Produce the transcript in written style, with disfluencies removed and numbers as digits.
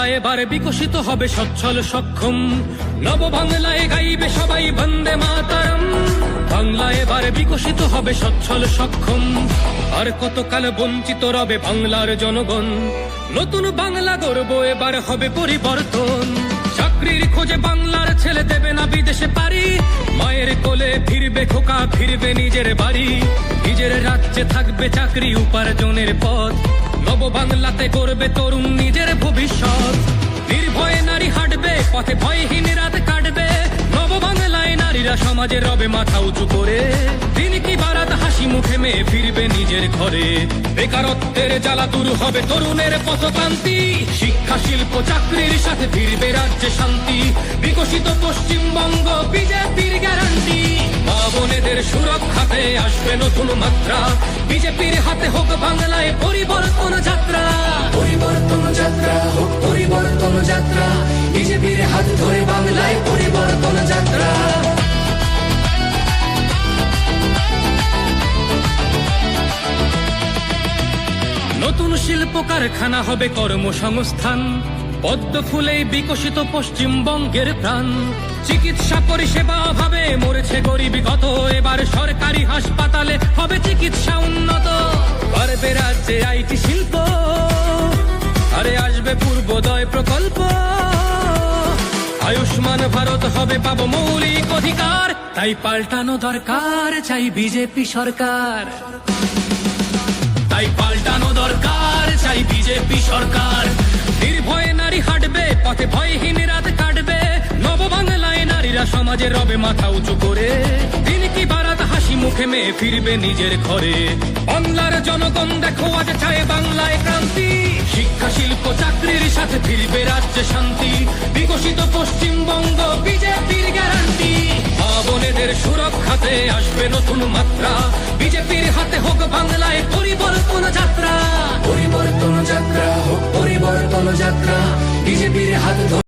বাংলা এবার বিকশিত হবে সচ্ছল সক্ষম, নব বাংলায় গাইবে সবাই বন্দে মাতরম। বাংলা এবার বিকশিত হবে সচ্ছল সক্ষম, আর কতকাল বঞ্চিত রবে বাংলার জনগণ। নতুন বাংলা গর্ব এবার হবে পরিবর্তন। চাকরির খোঁজে বাংলার ছেলে দেবে না বিদেশে পারি, মায়ের কোলে ফিরবে খোকা, ফিরবে নিজের বাড়ি। নিজের রাজ্যে থাকবে চাকরি উপার্জনের পথ, নব বাংলাতে করবে তরুণ নিজের ভবিষ্যৎ। নির্ভয়ে নারী হাঁটবে পথে, ভয়হীন রাত কাটবে। নব বাংলায় নারীরা সমাজে রবে মাথা উঁচু করে, দিন কি বারাত হাসি মুখে মেয়ে ফিরবে নিজের ঘরে। বেকারত্বের জ্বালা দূর হবে তরুণের পথক্রান্তি, শিক্ষা শিল্প চাকরির সাথে ফিরবে রাজ্যে শান্তি। বিকশিত পশ্চিমবঙ্গ বিজেপির গ্যারান্টি, মা বোনেদের সুরক্ষাতে আসবে নতুন মাত্রা। বিজেপির হাতে হোক বাংলায় পরিবর্তন যাত্রা, পরিবর্তন যাত্রা হোক পরিবর্তন যাত্রা, বিজেপির হাত ধরে বাংলায় পরিবর্তন যাত্রা। নতুন শিল্প কারখানা হবে কর্মসংস্থান, পদ্ম ফুলেই বিকশিত পশ্চিমবঙ্গের প্রাণ। চিকিৎসা পরিষেবা অভাবে মরেছে গরিবী কত, এবার সরকারি হাসপাতালে হবে চিকিৎসা উন্নত। বাড়বে রাজ্যে আইটি শিল্প, আরে আসবে পূর্বোদয় প্রকল্প। আয়ুষ্মান ভারত হবে পাবো মৌলিক অধিকার, তাই পাল্টানো দরকার চাই বিজেপি সরকার। তাই পাল্টানো দরকার চাই বিজেপি সরকার। নির্ভয়ে নারী হাঁটবে পথে, ভয়হীন রাত কাটবে। নব বাংলায় নারীরা সমাজে রবে মাথা উঁচু করে, দিন কি বারাত হাসি মুখে মেয়ে ফিরবে নিজের ঘরে। বাংলার জনগণ দেখো আজ চায় বাংলায় ক্রান্তি, শিক্ষা শিল্প চাকরির সাথে ফিরবে রাজ্যে শান্তি। বিকশিত পশ্চিমবঙ্গ বিজেপির গ্যারান্টি, মা বোনেদের সুরক্ষাতে আসবে নতুন মাত্রা। বিজেপির হাতে হোক বাংলায় পরিবর্তন যাত্রা, পরিবর্তন যাত্রা হোক পরিবর্তন যাত্রা, বিজেপির হাত ধরে